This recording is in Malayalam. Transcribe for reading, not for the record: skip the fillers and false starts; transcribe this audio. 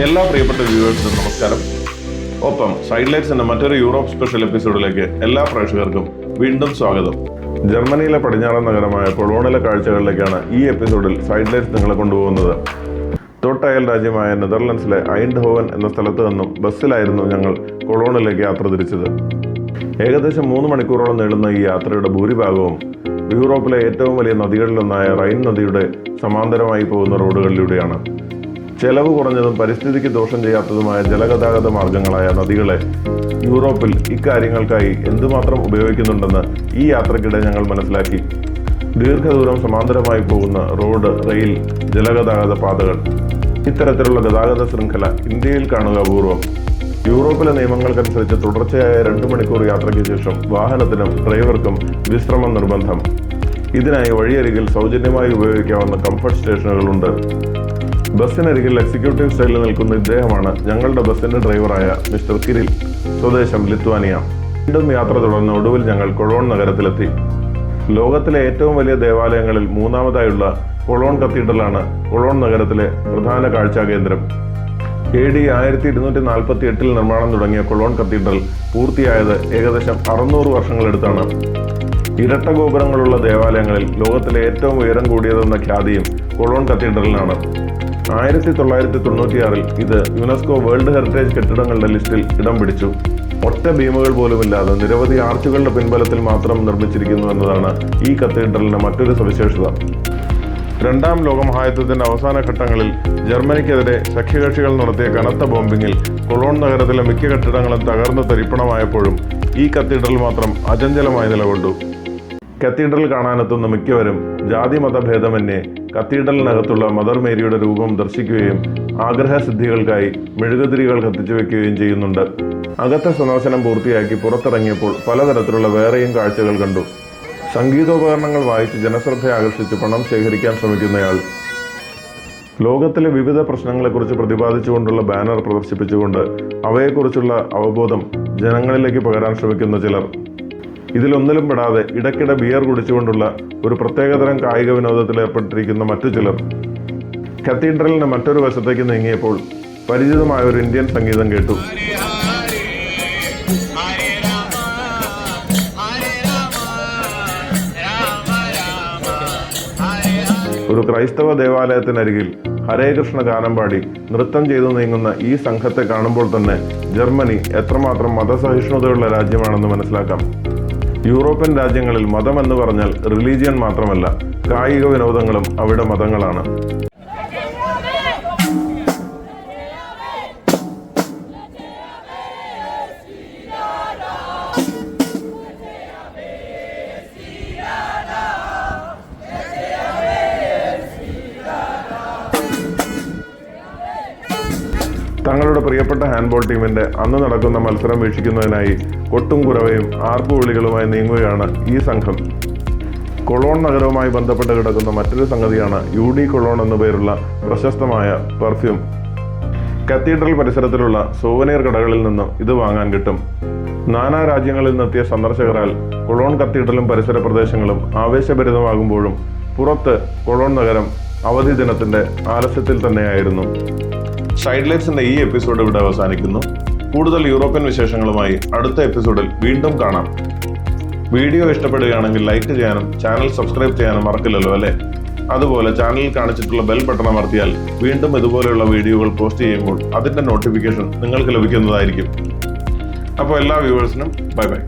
എല്ലാ പ്രിയപ്പെട്ട വ്യൂവേഴ്സിനും നമസ്കാരം. ഒപ്പം സൈഡ്ലൈറ്റ്സിന്റെ മറ്റൊരു യൂറോപ്പ് സ്പെഷ്യൽ എപ്പിസോഡിലേക്ക് എല്ലാ പ്രേക്ഷകർക്കും വീണ്ടും സ്വാഗതം. ജർമ്മനിയിലെ പടിഞ്ഞാറൻ നഗരമായ കൊളോണിലെ കാഴ്ചകളിലേക്കാണ് ഈ എപ്പിസോഡിൽ സൈഡ്ലൈറ്റ്സ് നിങ്ങളെ കൊണ്ടുപോകുന്നത്. തൊട്ടയൽ രാജ്യമായ നെതർലൻഡ്സിലെ ഐൻഡ്ഹോവൻ എന്ന സ്ഥലത്ത് നിന്നും ബസ്സിലായിരുന്നു ഞങ്ങൾ കൊളോണിലേക്ക് യാത്ര തിരിച്ചത്. ഏകദേശം 3 മണിക്കൂറോളം നീളുന്ന ഈ യാത്രയുടെ ഭൂരിഭാഗവും യൂറോപ്പിലെ ഏറ്റവും വലിയ നദികളിലൊന്നായ റൈൻ നദിയുടെ സമാന്തരമായി പോകുന്ന റോഡുകളിലൂടെയാണ്. ചെലവ് കുറഞ്ഞതും പരിസ്ഥിതിക്ക് ദോഷം ചെയ്യാത്തതുമായ ജലഗതാഗത മാർഗങ്ങളായ നദികളെ യൂറോപ്പിൽ ഇക്കാര്യങ്ങൾക്കായി എന്തുമാത്രം ഉപയോഗിക്കുന്നുണ്ടെന്ന് ഈ യാത്രക്കിടെ ഞങ്ങൾ മനസ്സിലാക്കി. ദീർഘദൂരം സമാന്തരമായി പോകുന്ന റോഡ്, റെയിൽ, ജലഗതാഗത പാതകൾ, ഇത്തരത്തിലുള്ള ഗതാഗത ശൃംഖല ഇന്ത്യയിൽ കാണുക അപൂർവം. യൂറോപ്പിലെ നിയമങ്ങൾക്കനുസരിച്ച് തുടർച്ചയായ 2 മണിക്കൂർ യാത്രയ്ക്ക് ശേഷം വാഹനത്തിനും ഡ്രൈവർക്കും വിശ്രമം നിർബന്ധം. ഇതിനായി വഴിയരികിൽ സൗജന്യമായി ഉപയോഗിക്കാവുന്ന കംഫർട്ട് സ്റ്റേഷനുകളുണ്ട്. ബസ്സിനരികിൽ എക്സിക്യൂട്ടീവ് സ്റ്റൈലിൽ നിൽക്കുന്ന ഇദ്ദേഹമാണ് ഞങ്ങളുടെ ബസ്സിന്റെ ഡ്രൈവറായ മിസ്റ്റർ കിരിൽ, സ്വദേശം ലിത്വാനിയ. വീണ്ടും യാത്ര തുടർന്ന് ഒടുവിൽ ഞങ്ങൾ കൊളോൺ നഗരത്തിലെത്തി. ലോകത്തിലെ ഏറ്റവും വലിയ ദേവാലയങ്ങളിൽ 3ാമതായുള്ള കൊളോൺ കത്തീഡ്രലാണ് കൊളോൺ നഗരത്തിലെ പ്രധാന കാഴ്ചാ കേന്ദ്രം. AD 1248 നിർമ്മാണം തുടങ്ങിയ കൊളോൺ കത്തീഡ്രൽ പൂർത്തിയായത് ഏകദേശം 600 വർഷങ്ങളെടുത്താണ്. ഇരട്ട ഗോപുരങ്ങളുള്ള ദേവാലയങ്ങളിൽ ലോകത്തിലെ ഏറ്റവും ഉയരം കൂടിയതെന്ന ഖ്യാതിയും കൊളോൺ കത്തീഡ്രലിനാണ്. 1996 ഇത് യുനെസ്കോ വേൾഡ് ഹെറിറ്റേജ് കെട്ടിടങ്ങളുടെ ലിസ്റ്റിൽ ഇടം പിടിച്ചു. ഒറ്റ ബീമുകൾ പോലുമില്ലാതെ നിരവധി ആർച്ചുകളുടെ പിൻബലത്തിൽ മാത്രം നിർമ്മിച്ചിരിക്കുന്നു എന്നതാണ് ഈ കത്തീഡ്രലിന്റെ മറ്റൊരു സവിശേഷത. 2ാം ലോകമഹായുദ്ധത്തിന്റെ അവസാന ഘട്ടങ്ങളിൽ ജർമ്മനിക്കെതിരെ സഖ്യകക്ഷികൾ നടത്തിയ കനത്ത ബോംബിങ്ങിൽ കൊളോൺ നഗരത്തിലെ മിക്ക കെട്ടിടങ്ങളും തകർന്ന് തരിപ്പണമായപ്പോഴും ഈ കത്തീഡ്രൽ മാത്രം അചഞ്ചലമായി നിലകൊണ്ടു. കത്തീഡ്രൽ കാണാനെത്തുന്ന മിക്കവരും ജാതി മതഭേദമന്യേ കത്തീഡ്രലിനകത്തുള്ള മദർ മേരിയുടെ രൂപം ദർശിക്കുകയും ആഗ്രഹസിദ്ധികൾക്കായി മെഴുകുതിരികൾ കത്തിച്ചു വെക്കുകയും ചെയ്യുന്നുണ്ട്. അകത്തെ സന്ദർശനം പൂർത്തിയാക്കി പുറത്തിറങ്ങിയപ്പോൾ പലതരത്തിലുള്ള വേറെയും കാഴ്ചകൾ കണ്ടു. സംഗീതോപകരണങ്ങൾ വായിച്ച് ജനശ്രദ്ധ ആകർഷിച്ച് പണം ശേഖരിക്കാൻ ശ്രമിക്കുന്നയാൾ, ലോകത്തിലെ വിവിധ പ്രശ്നങ്ങളെക്കുറിച്ച് പ്രതിപാദിച്ചുകൊണ്ടുള്ള ബാനർ പ്രദർശിപ്പിച്ചുകൊണ്ട് അവയെക്കുറിച്ചുള്ള അവബോധം ജനങ്ങളിലേക്ക് പകരാൻ ശ്രമിക്കുന്ന ചിലർ, ഇതിലൊന്നിലും പെടാതെ ഇടയ്ക്കിടെ ബിയർ കുടിച്ചുകൊണ്ടുള്ള ഒരു പ്രത്യേകതരം കായിക വിനോദത്തിൽ ഏർപ്പെട്ടിരിക്കുന്ന മറ്റു ചിലർ. കത്തീഡ്രലിന്റെ മറ്റൊരു വശത്തേക്ക് നീങ്ങിയപ്പോൾ പരിചിതമായ ഒരു ഇന്ത്യൻ സംഗീതം കേട്ടു. ഒരു ക്രൈസ്തവ ദേവാലയത്തിനരികിൽ ഹരേ കൃഷ്ണ ഗാനം പാടി നൃത്തം ചെയ്തു നീങ്ങുന്ന ഈ സംഘത്തെ കാണുമ്പോൾ തന്നെ ജർമ്മനി എത്രമാത്രം മതസഹിഷ്ണുതയുള്ള രാജ്യമാണെന്ന് മനസ്സിലാക്കാം. യൂറോപ്യൻ രാജ്യങ്ങളിൽ മതം എന്ന് പറഞ്ഞാൽ റിലീജിയൻ മാത്രമല്ല, കായിക വിനോദങ്ങളും അവിടെ മതങ്ങളാണ്. തങ്ങളുടെ പ്രിയപ്പെട്ട ഹാൻഡ്ബോൾ ടീമിന്റെ അന്ന് നടക്കുന്ന മത്സരം വീക്ഷിക്കുന്നതിനായി കൊട്ടും കുരവയും ആർപ്പുവിളികളുമായി നീങ്ങുകയാണ് ഈ സംഘം. കൊളോൺ നഗരവുമായി ബന്ധപ്പെട്ട് കിടക്കുന്ന മറ്റൊരു സംഗതിയാണ് UD കൊളോൺ എന്നു പേരുള്ള പ്രശസ്തമായ പെർഫ്യൂം. കത്തീഡ്രൽ പരിസരത്തിലുള്ള സോവനീർ കടകളിൽ നിന്നും ഇത് വാങ്ങാൻ കിട്ടും. നാനാ രാജ്യങ്ങളിൽ നിന്നെത്തിയ സന്ദർശകരാൽ കൊളോൺ കത്തീഡ്രലും പരിസര പ്രദേശങ്ങളും ആവേശഭരിതമാകുമ്പോഴും പുറത്ത് കൊളോൺ നഗരം അവധി ദിനത്തിന്റെ ആലസ്യത്തിൽ തന്നെയായിരുന്നു. സൈഡ്ലൈറ്റ്സിന്റെ ഈ എപ്പിസോഡ് ഇവിടെ അവസാനിക്കുന്നു. കൂടുതൽ യൂറോപ്യൻ വിശേഷങ്ങളുമായി അടുത്ത എപ്പിസോഡിൽ വീണ്ടും കാണാം. വീഡിയോ ഇഷ്ടപ്പെടുകയാണെങ്കിൽ ലൈക്ക് ചെയ്യാനും ചാനൽ സബ്സ്ക്രൈബ് ചെയ്യാനും മറക്കില്ലല്ലോ അല്ലേ? അതുപോലെ ചാനലിൽ കാണിച്ചിട്ടുള്ള ബെൽ ബട്ടൺ അമർത്തിയാൽ വീണ്ടും ഇതുപോലെയുള്ള വീഡിയോകൾ പോസ്റ്റ് ചെയ്യുമ്പോൾ അതിന്റെ നോട്ടിഫിക്കേഷൻ നിങ്ങൾക്ക് ലഭിക്കുന്നതായിരിക്കും. അപ്പോൾ എല്ലാ വ്യൂവേഴ്സിനും ബൈ ബൈ.